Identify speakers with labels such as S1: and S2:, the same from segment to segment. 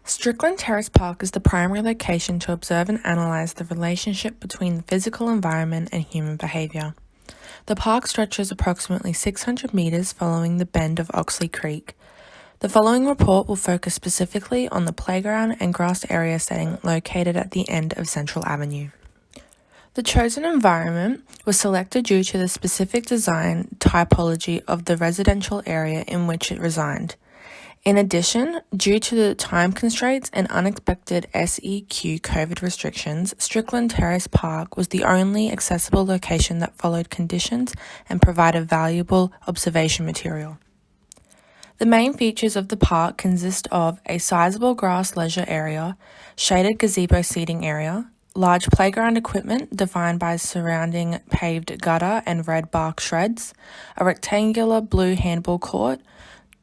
S1: Strickland Terrace Park is the primary location to observe and analyse the relationship between the physical environment and human behaviour. The park stretches approximately 600 metres following the bend of Oxley Creek. The following report will focus specifically on the playground and grassed area setting located at the end of Central Avenue. The chosen environment was selected due to the specific design typology of the residential area in which it resigned. In addition, due to the time constraints and unexpected SEQ COVID restrictions, Strickland Terrace Park was the only accessible location that followed conditions and provided valuable observation material. The main features of the park consist of a sizable grass leisure area, shaded gazebo seating area, large playground equipment defined by surrounding paved gutter and red bark shreds, a rectangular blue handball court,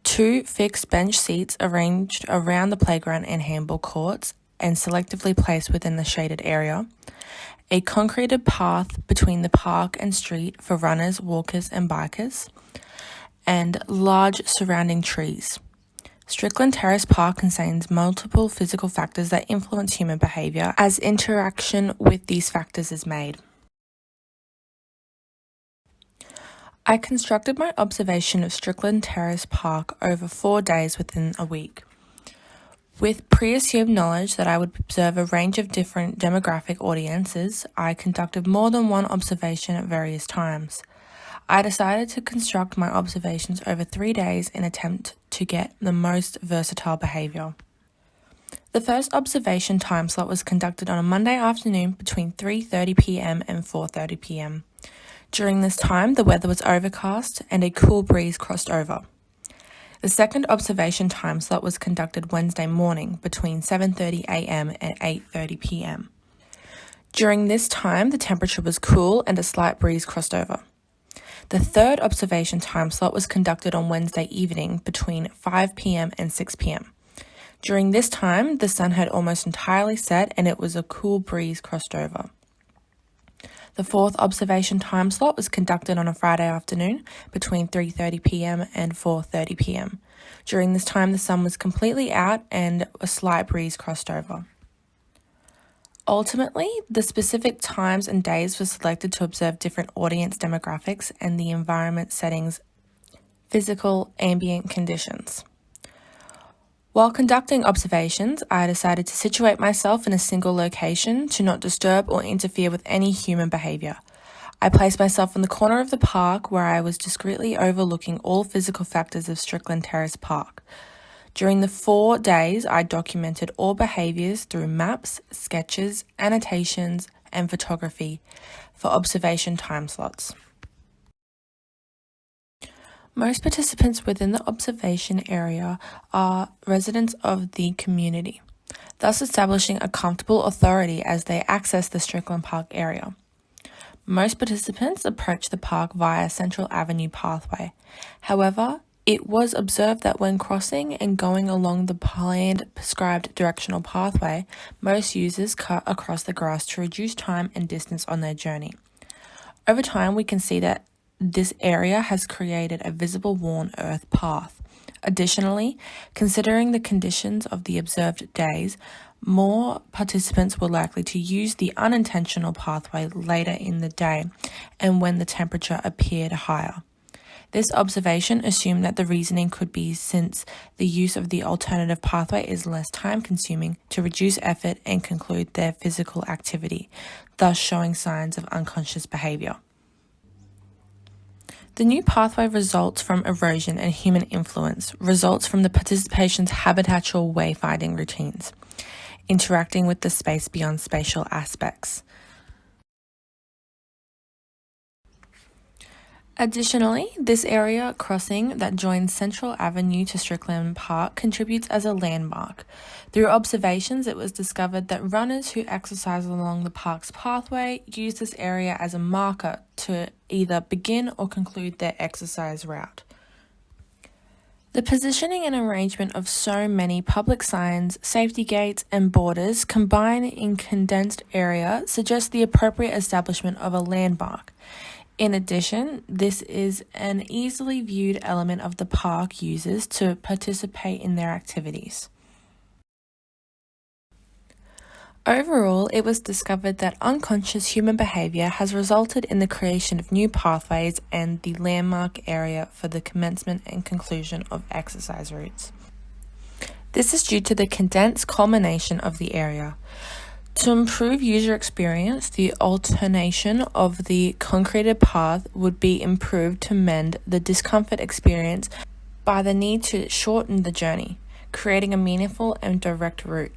S1: 2 fixed bench seats arranged around the playground and handball courts and selectively placed within the shaded area, a concreted path between the park and street for runners, walkers and bikers, and large surrounding trees. Strickland Terrace Park contains multiple physical factors that influence human behaviour as interaction with these factors is made. I constructed my observation of Strickland Terrace Park over 4 days within a week. With pre-assumed knowledge that I would observe a range of different demographic audiences, I conducted more than one observation at various times. I decided to construct my observations over 3 days in an attempt to get the most versatile behaviour. The first observation time slot was conducted on a Monday afternoon between 3:30 p.m. and 4:30 p.m. During this time, the weather was overcast and a cool breeze crossed over. The second observation time slot was conducted Wednesday morning between 7:30 a.m. and 8:30 p.m. During this time, the temperature was cool and a slight breeze crossed over. The third observation time slot was conducted on Wednesday evening between 5 p.m. and 6 p.m. During this time, the sun had almost entirely set and it was a cool breeze crossed over. The fourth observation time slot was conducted on a Friday afternoon between 3:30 p.m. and 4:30 p.m. During this time, the sun was completely out and a slight breeze crossed over. Ultimately, the specific times and days were selected to observe different audience demographics and the environment settings, physical ambient conditions. While conducting observations, I decided to situate myself in a single location to not disturb or interfere with any human behaviour. I placed myself in the corner of the park where I was discreetly overlooking all physical factors of Strickland Terrace Park. During the 4 days, I documented all behaviours through maps, sketches, annotations, and photography for observation time slots. Most participants within the observation area are residents of the community, thus establishing a comfortable authority as they access the Strickland Park area. Most participants approach the park via Central Avenue pathway. However, it was observed that when crossing and going along the planned prescribed directional pathway, most users cut across the grass to reduce time and distance on their journey. Over time, we can see that this area has created a visible worn earth path. Additionally, considering the conditions of the observed days, more participants were likely to use the unintentional pathway later in the day and when the temperature appeared higher. This observation assumed that the reasoning could be since the use of the alternative pathway is less time-consuming to reduce effort and conclude their physical activity, thus showing signs of unconscious behaviour. The new pathway results from erosion and human influence, results from the participation's habitual wayfinding routines, interacting with the space beyond spatial aspects. Additionally, this area crossing that joins Central Avenue to Strickland Park contributes as a landmark. Through observations, it was discovered that runners who exercise along the park's pathway use this area as a marker to either begin or conclude their exercise route. The positioning and arrangement of so many public signs, safety gates, and borders combined in condensed area suggests the appropriate establishment of a landmark. In addition, this is an easily viewed element of the park users to participate in their activities. Overall, it was discovered that unconscious human behavior has resulted in the creation of new pathways and the landmark area for the commencement and conclusion of exercise routes. This is due to the condensed culmination of the area. To improve user experience, the alternation of the concreted path would be improved to mend the discomfort experienced by the need to shorten the journey, creating a meaningful and direct route.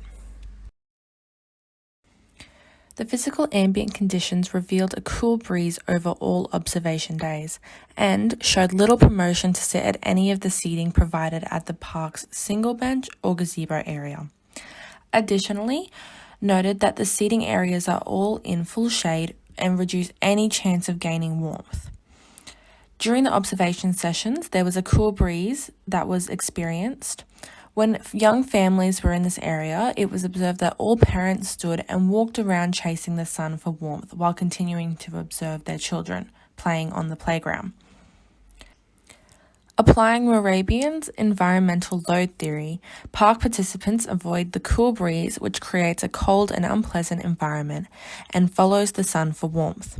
S1: The physical ambient conditions revealed a cool breeze over all observation days and showed little promotion to sit at any of the seating provided at the park's single bench or gazebo area. Additionally, noted that the seating areas are all in full shade and reduce any chance of gaining warmth. During the observation sessions, there was a cool breeze that was experienced. When young families were in this area, it was observed that all parents stood and walked around chasing the sun for warmth while continuing to observe their children playing on the playground. Applying Morabian's environmental load theory, park participants avoid the cool breeze, which creates a cold and unpleasant environment, and follows the sun for warmth.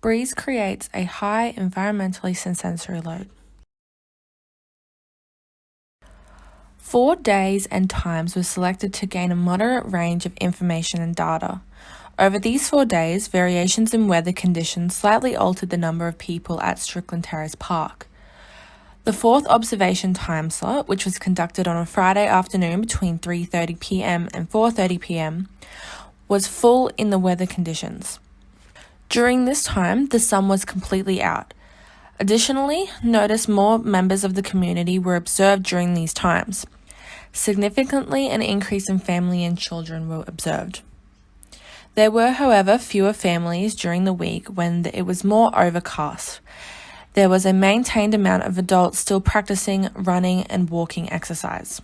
S1: Breeze creates a high environmentally sensory load. 4 days and times were selected to gain a moderate range of information and data. Over these 4 days, variations in weather conditions slightly altered the number of people at Strickland Terrace Park. The fourth observation time slot, which was conducted on a Friday afternoon between 3:30 p.m. and 4:30 p.m., was full in the weather conditions. During this time, the sun was completely out. Additionally, notice more members of the community were observed during these times. Significantly, an increase in family and children were observed. There were, however, fewer families during the week when it was more overcast. There was a maintained amount of adults still practicing running and walking exercise.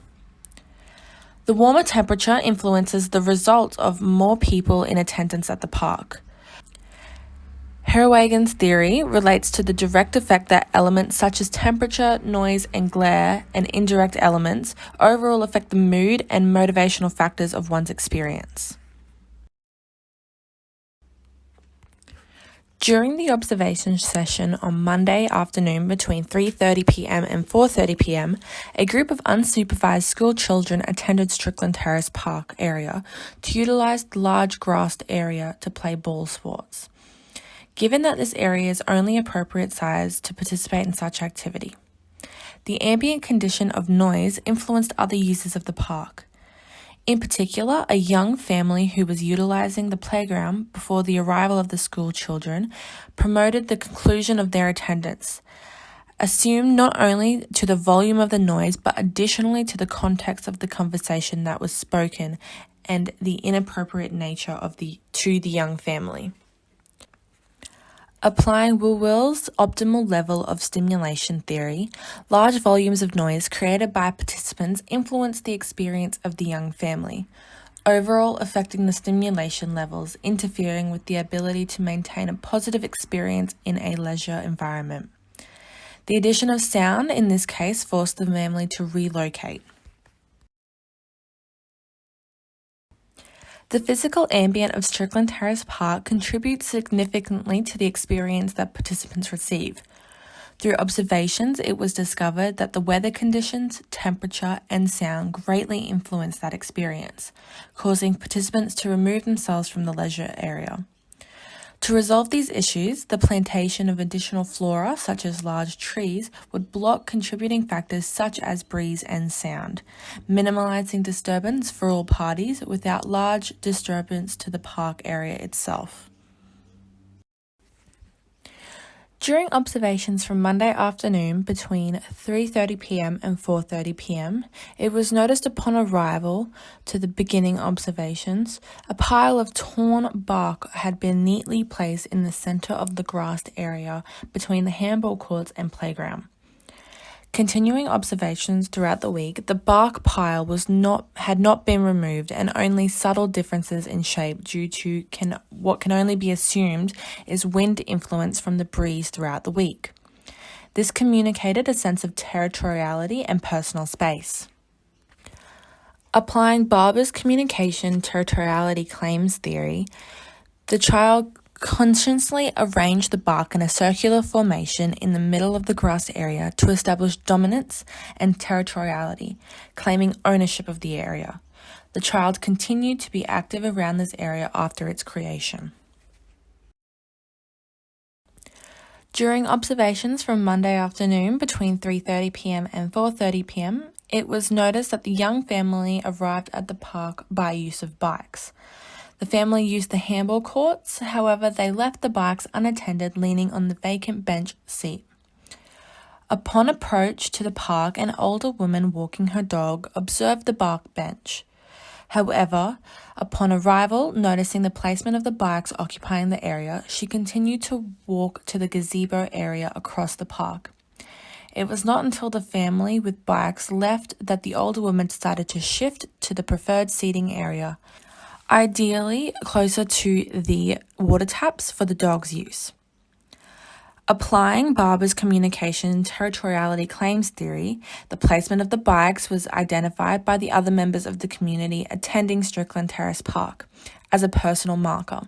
S1: The warmer temperature influences the result of more people in attendance at the park. Herwagen's theory relates to the direct effect that elements such as temperature, noise, and glare, and indirect elements overall affect the mood and motivational factors of one's experience. During the observation session on Monday afternoon between 3:30 p.m. and 4:30 p.m., a group of unsupervised school children attended Strickland Terrace Park area to utilize the large grassed area to play ball sports, given that this area is only appropriate size to participate in such activity. The ambient condition of noise influenced other uses of the park. In particular, a young family who was utilizing the playground before the arrival of the school children promoted the conclusion of their attendance, assumed not only to the volume of the noise, but additionally to the context of the conversation that was spoken and the inappropriate nature to the young family. Applying Whewell's optimal level of stimulation theory, large volumes of noise created by participants influence the experience of the young family, overall affecting the stimulation levels, interfering with the ability to maintain a positive experience in a leisure environment. The addition of sound in this case forced the family to relocate. The physical ambient of Strickland Terrace Park contributes significantly to the experience that participants receive. Through observations, it was discovered that the weather conditions, temperature, and sound greatly influence that experience, causing participants to remove themselves from the leisure area. To resolve these issues, the plantation of additional flora, such as large trees, would block contributing factors such as breeze and sound, minimizing disturbance for all parties without large disturbance to the park area itself. During observations from Monday afternoon between 3:30 p.m. and 4:30 p.m., it was noticed upon arrival to the beginning observations, a pile of torn bark had been neatly placed in the center of the grassed area between the handball courts and playground. Continuing observations throughout the week, the bark pile had not been removed, and only subtle differences in shape due to what can only be assumed is wind influence from the breeze throughout the week. This communicated a sense of territoriality and personal space. Applying Barber's communication territoriality claims theory, the child consciously arranged the bark in a circular formation in the middle of the grass area to establish dominance and territoriality, claiming ownership of the area. The child continued to be active around this area after its creation. During observations from Monday afternoon between 3:30 p.m. and 4:30 p.m., it was noticed that the young family arrived at the park by use of bikes. The family used the handball courts, however, they left the bikes unattended, leaning on the vacant bench seat. Upon approach to the park, an older woman walking her dog observed the park bench. However, upon arrival, noticing the placement of the bikes occupying the area, she continued to walk to the gazebo area across the park. It was not until the family with bikes left that the older woman decided to shift to the preferred seating area, ideally closer to the water taps for the dog's use. Applying Barber's communication territoriality claims theory, the placement of the bikes was identified by the other members of the community attending Strickland Terrace Park as a personal marker,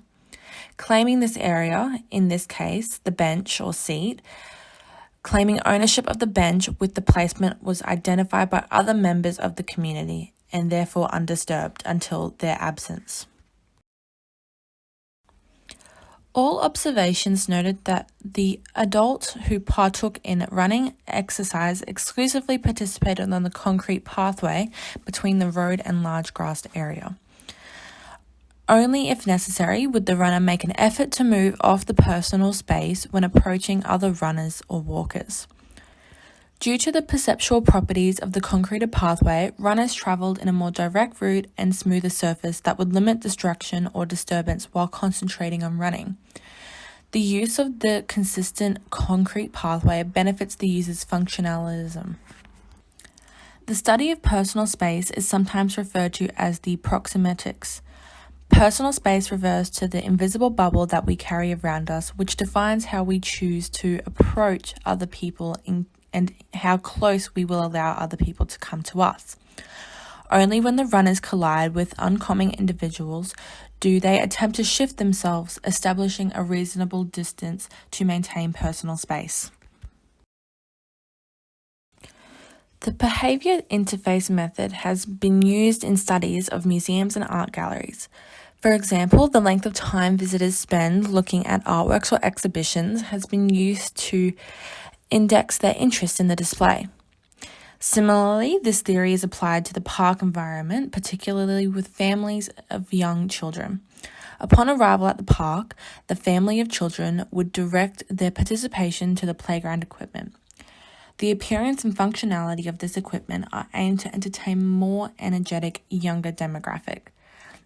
S1: claiming this area, in this case, the bench or seat, claiming ownership of the bench with the placement was identified by other members of the community and therefore undisturbed until their absence. All observations noted that the adult who partook in running exercise exclusively participated on the concrete pathway between the road and large grassed area. Only if necessary would the runner make an effort to move off the personal space when approaching other runners or walkers. Due to the perceptual properties of the concreted pathway, runners travelled in a more direct route and smoother surface that would limit distraction or disturbance while concentrating on running. The use of the consistent concrete pathway benefits the user's functionalism. The study of personal space is sometimes referred to as the proxematics. Personal space refers to the invisible bubble that we carry around us, which defines how we choose to approach other people and how close we will allow other people to come to us. Only when the runners collide with oncoming individuals do they attempt to shift themselves, establishing a reasonable distance to maintain personal space. The behaviour interface method has been used in studies of museums and art galleries. For example, the length of time visitors spend looking at artworks or exhibitions has been used to index their interest in the display. Similarly, this theory is applied to the park environment, particularly with families of young children. Upon arrival at the park, the family of children would direct their participation to the playground equipment. The appearance and functionality of this equipment are aimed to entertain more energetic, younger demographic.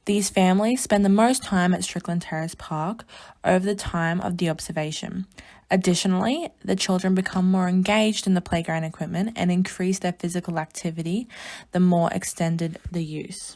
S1: These families spend the most time at Strickland Terrace Park over the time of the observation. Additionally, the children become more engaged in the playground equipment and increase their physical activity the more extended the use.